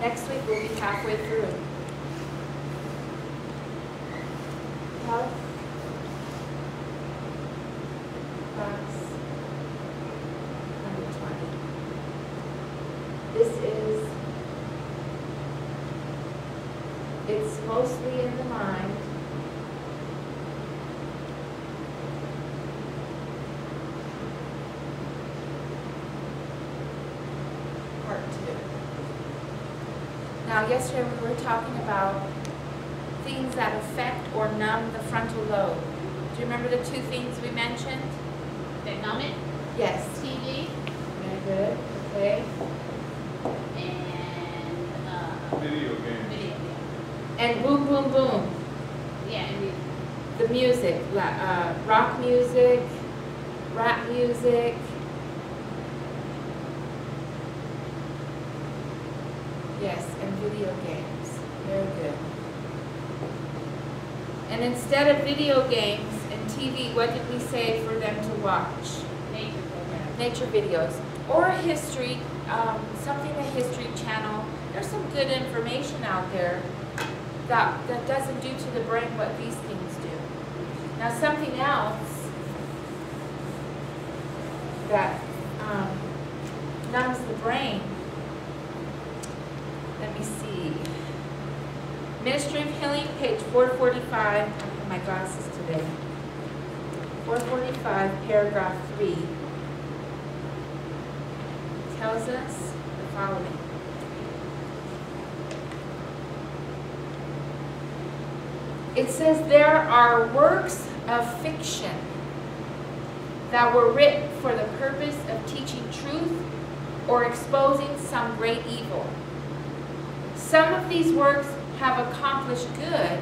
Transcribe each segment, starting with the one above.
Next week we'll be halfway through. Huh? Acts 120. This is, it's mostly in the mind. Part 2. Now, yesterday we were talking about things that affect or numb the frontal lobe. Do you remember the two things we mentioned? That numb it? Yes. TV. Very good. Okay. And Video games. video. And boom, boom, boom. Yeah, and music. The music, rock music, rap music. Yes, and video games. Very good. And instead of video games and TV, what did we say for them to watch? Nature program. Nature videos. Or a history, something, a history channel. There's some good information out there that doesn't do to the brain what these things do. Now something else that numbs the brain, let me see. Ministry of Healing, page 445. I have my glasses today. 445, paragraph 3. Tells us the following. It says there are works of fiction that were written for the purpose of teaching truth or exposing some great evil. Some of these works have accomplished good,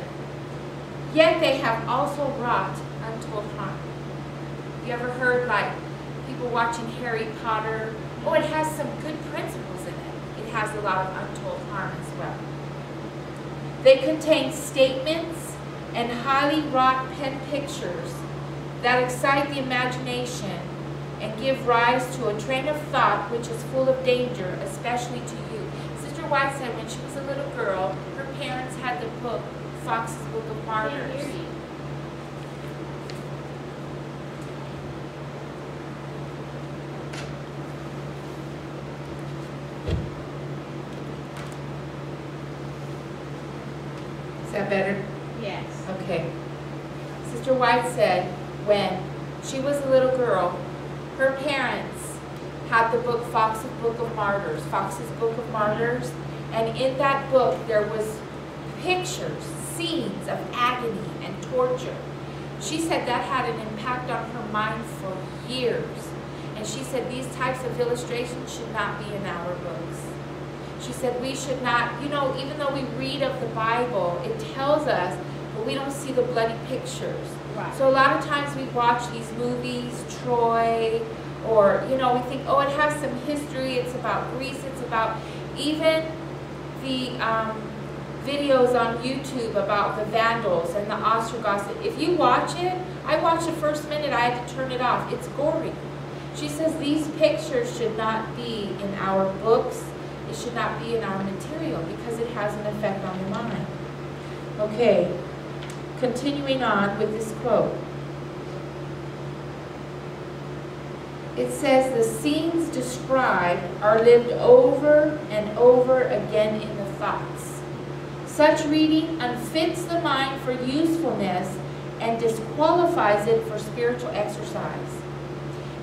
yet they have also wrought untold harm. You ever heard like people watching Harry Potter? Oh, it has some good principles in it. It has a lot of untold harm as well. They contain statements and highly wrought pen pictures that excite the imagination and give rise to a train of thought which is full of danger, especially to you. Sister White said when she was a little girl, her parents had the book, Fox's Book of Martyrs. Is that better? Yes. Okay. Sister White said when she was a little girl, her parents had the book Fox's Book of Martyrs, and in that book there was pictures, scenes of agony and torture. She said that had an impact on her mind for years. And she said these types of illustrations should not be in our books. She said we should not, you know, even though we read of the Bible, it tells us, but we don't see the bloody pictures. Right. So a lot of times we watch these movies, Troy, or, you know, we think, oh, it has some history, it's about Greece, it's about even the videos on YouTube about the Vandals and the Ostrogoths. If you watch it, I watched the first minute, I had to turn it off. It's gory. She says these pictures should not be in our books. It should not be in our material because it has an effect on the mind. Okay, continuing on with this quote. It says the scenes described are lived over and over again in the thoughts. Such reading unfits the mind for usefulness and disqualifies it for spiritual exercise.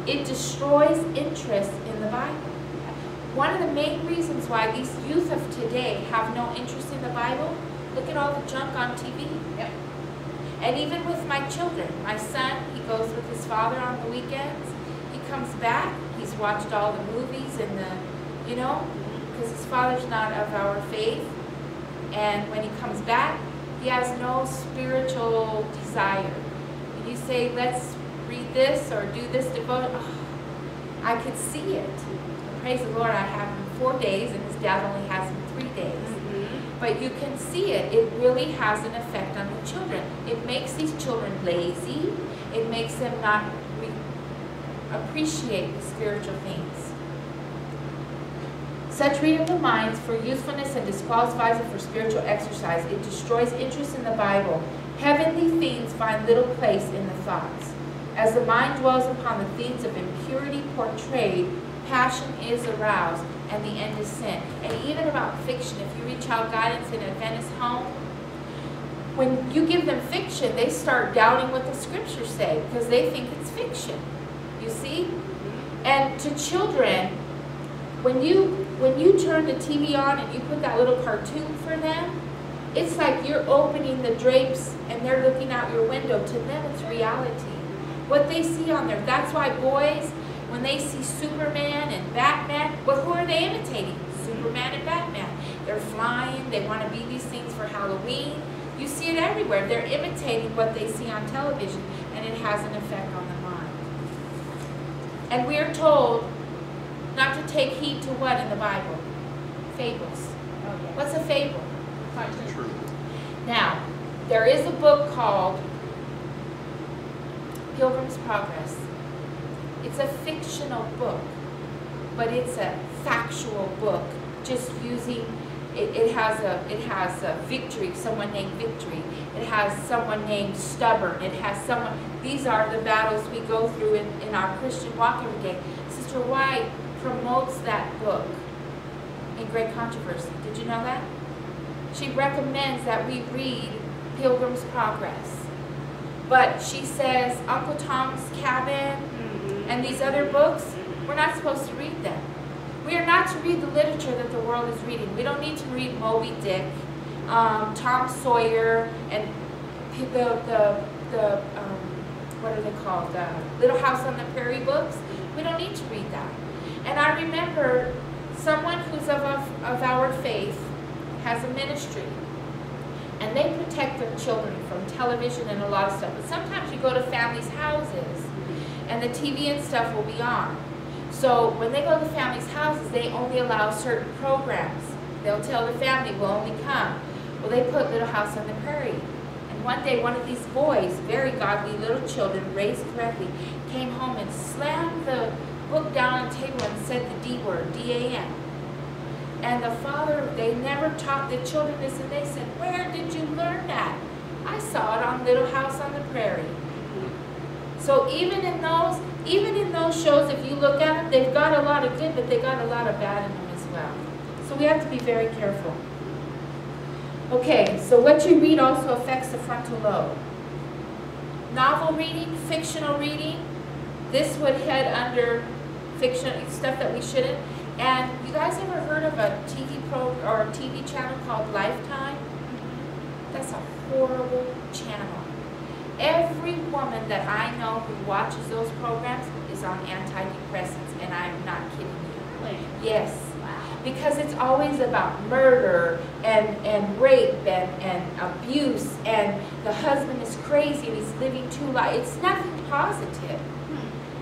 It destroys interest in the Bible. One of the main reasons why these youth of today have no interest in the Bible, look at all the junk on TV. Yep. And even with my children, my son, he goes with his father on the weekends. He comes back, he's watched all the movies and the, you know, because his father's not of our faith. And when he comes back, he has no spiritual desire. And you say, let's read this or do this devotion. Oh, I could see it. Praise the Lord, I have him 4 days and his dad only has him 3 days. But you can see it. It really has an effect on the children. It makes these children lazy. It makes them not appreciate the spiritual things. Such reading reminds for usefulness and disqualifies it for spiritual exercise. It destroys interest in the Bible. Heavenly themes find little place in the thoughts. As the mind dwells upon the themes of impurity portrayed, passion is aroused, and the end is sin. And even about fiction, if you read Child Guidance in Adventist Home, when you give them fiction, they start doubting what the scriptures say because they think it's fiction. You see? And to children, when you turn the TV on and you put that little cartoon for them, it's like you're opening the drapes and they're looking out your window. To them, it's reality. What they see on there. That's why boys, when they see Superman and Batman, well, who are they imitating? Superman and Batman. They're flying. They want to be these things for Halloween. You see it everywhere. They're imitating what they see on television, and it has an effect on the mind. And we are told not to take heed to what in the Bible? Fables. Oh, yes. What's a fable? Cartoon. Now, there is a book called Pilgrim's Progress. It's a fictional book, but it's a factual book. Just using it has a victory, someone named Victory. It has someone named Stubborn. It has someone. These are the battles we go through in our Christian walk every day. Sister White promotes that book in Great Controversy. Did you know that? She recommends that we read Pilgrim's Progress. But she says Uncle Tom's Cabin and these other books, we're not supposed to read them. We are not to read the literature that the world is reading. We don't need to read Moby Dick, Tom Sawyer, and what are they called? Little House on the Prairie books. We don't need to read that. And I remember someone who's of our faith has a ministry. And they protect their children from television and a lot of stuff. But sometimes you go to families' houses and the TV and stuff will be on. So when they go to families' houses, they only allow certain programs. They'll tell the family, we'll only come. Well, they put Little House on the Prairie. And one day, one of these boys, very godly little children, raised correctly, came home and slammed the book down on the table and said the D word, D-A-M. And the father, they never taught the children this, and they said, where did you learn that? I saw it on Little House on the Prairie. So even in those shows, if you look at them, they've got a lot of good, but they got a lot of bad in them as well. So we have to be very careful. Okay, so what you read also affects the frontal lobe. Novel reading, fictional reading, this would head under fiction, stuff that we shouldn't. And you guys ever heard of a TV channel called Lifetime? That's a horrible channel. Every woman that I know who watches those programs is on antidepressants, and I'm not kidding you. Really? Yes. Wow. Because it's always about murder and rape and abuse, and the husband is crazy and he's living two lives. It's nothing positive.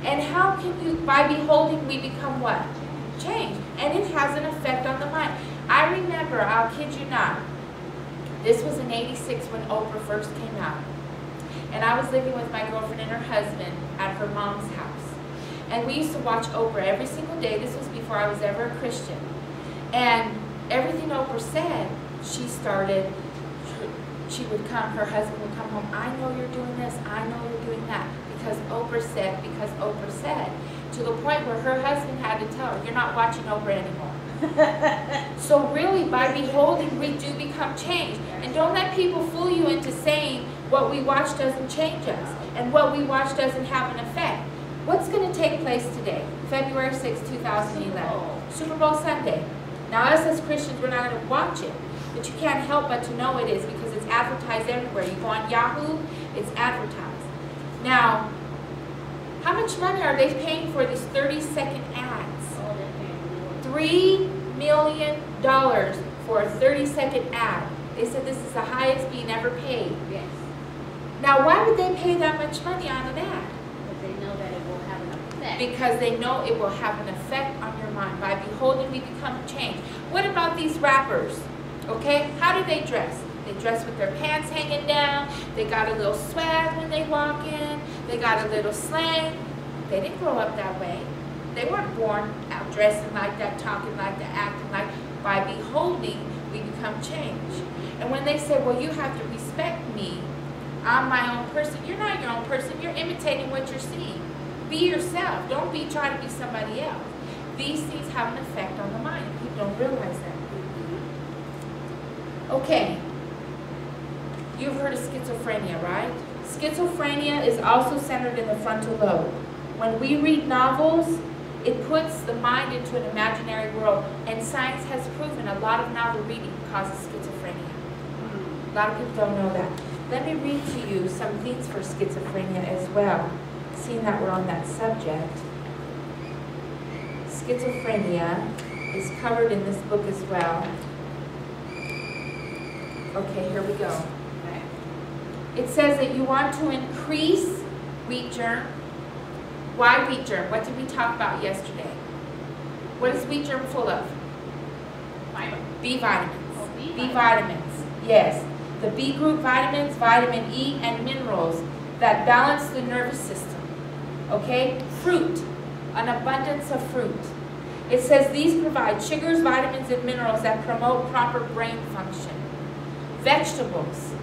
And how can you, by beholding, we become what? Change. And it has an effect on the mind. I remember, I'll kid you not, this was in '86 when Oprah first came out. And I was living with my girlfriend and her husband at her mom's house. And we used to watch Oprah every single day. This was before I was ever a Christian. And everything Oprah said, she would come, her husband would come home, I know you're doing this, I know you're doing that, because Oprah said, to the point where her husband had to tell her, you're not watching Oprah anymore. So really, by beholding, we do become changed. And don't let people fool you into saying what we watch doesn't change us, and what we watch doesn't have an effect. What's going to take place today? February 6, 2011. Super Bowl Sunday. Now, us as Christians, we're not going to watch it, but you can't help but to know it is because it's advertised everywhere. You go on Yahoo, it's advertised. Now, how much money are they paying for these 30-second ads? $3 million for a 30-second ad. They said this is the highest being ever paid. Yes. Now, why would they pay that much money on an ad? Because they know that it will have an effect. Because they know it will have an effect on your mind. By beholding, we become changed. What about these rappers? Okay, how do they dress? They dress with their pants hanging down. They got a little swag when they walk in. They got a little slang. They didn't grow up that way. They weren't born that, dressing like that, talking like that, acting like. By beholding, we become changed. And when they say, well, you have to respect me, I'm my own person. You're not your own person. You're imitating what you're seeing. Be yourself. Don't be trying to be somebody else. These things have an effect on the mind, and people don't realize that. Okay. You've heard of schizophrenia, right? Schizophrenia is also centered in the frontal lobe. When we read novels, it puts the mind into an imaginary world, and science has proven a lot of novel reading causes schizophrenia. A lot of people don't know that. Let me read to you some things for schizophrenia as well, seeing that we're on that subject. Schizophrenia is covered in this book as well. Okay, here we go. It says that you want to increase wheat germ. Why wheat germ? What did we talk about yesterday? What is wheat germ full of? B vitamins. Oh, B vitamins, yes. The B group vitamins, vitamin E, and minerals that balance the nervous system. Okay? Fruit, an abundance of fruit. It says these provide sugars, vitamins, and minerals that promote proper brain function. Vegetables.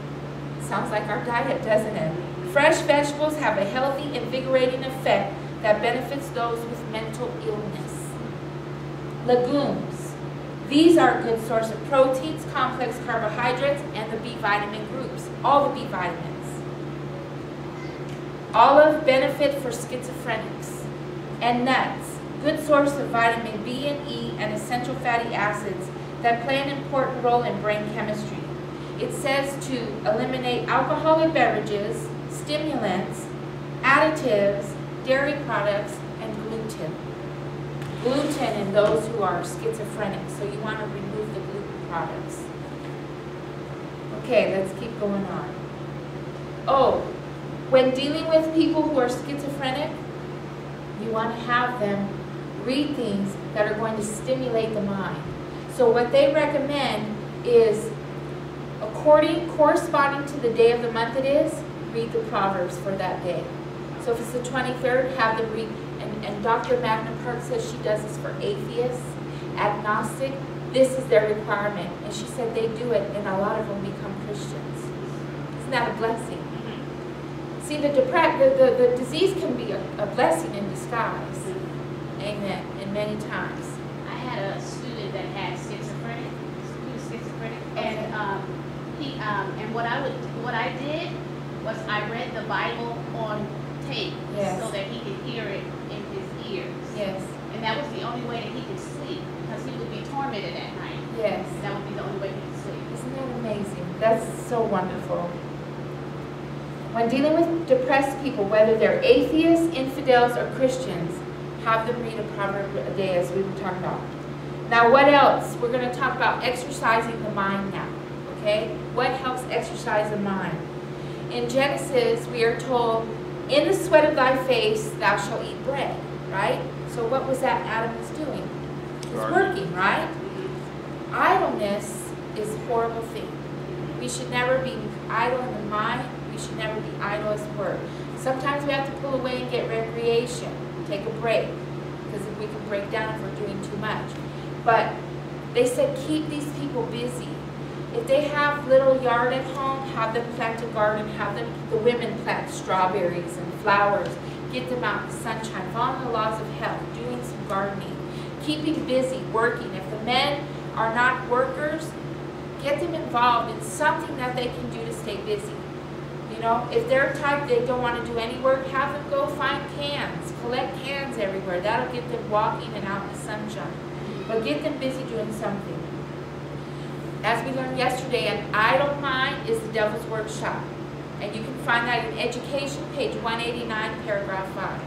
Sounds like our diet, doesn't it? Fresh vegetables have a healthy, invigorating effect that benefits those with mental illness. Legumes. These are a good source of proteins, complex carbohydrates, and the B vitamin groups. All the B vitamins. Olive benefit for schizophrenics. And nuts. Good source of vitamin B and E and essential fatty acids that play an important role in brain chemistry. It says to eliminate alcoholic beverages, stimulants, additives, dairy products, and gluten. Gluten in those who are schizophrenic, so you want to remove the gluten products. Okay, let's keep going on. Oh, when dealing with people who are schizophrenic, you want to have them read things that are going to stimulate the mind. So what they recommend is, corresponding to the day of the month it is, read the Proverbs for that day. So if it's the 23rd, have them read, and Dr. Magna Park says she does this for atheists, agnostic. This is their requirement. And she said they do it, and a lot of them become Christians. Isn't that a blessing? See, the disease can be a blessing in disguise. Amen. And many times. I had a student that had schizophrenic, and and what I did was I read the Bible on tape, yes, so that he could hear it in his ears. Yes. And that was the only way that he could sleep, because he would be tormented at night. Yes. That would be the only way he could sleep. Isn't that amazing? That's so wonderful. When dealing with depressed people, whether they're atheists, infidels, or Christians, have them read a proverb a day, as we were talking about. Now, what else? We're going to talk about exercising the mind now. Okay? What helps exercise the mind? In Genesis, we are told, in the sweat of thy face thou shalt eat bread, right? So what was that Adam was doing? He was working, right? Idleness is a horrible thing. We should never be idle in the mind. We should never be idle as work. Sometimes we have to pull away and get recreation, take a break, because we can break down if we're doing too much. But they said keep these people busy. If they have little yard at home, have them plant a garden, have them, the women plant strawberries and flowers, get them out in the sunshine, following the laws of health, doing some gardening, keeping busy, working. If the men are not workers, get them involved in something that they can do to stay busy. You know, if they're type they don't want to do any work, have them go find cans, collect cans everywhere. That'll get them walking and out in the sunshine. But get them busy doing something. As we learned yesterday, an idle mind is the devil's workshop. And you can find that in Education, page 189, paragraph 5.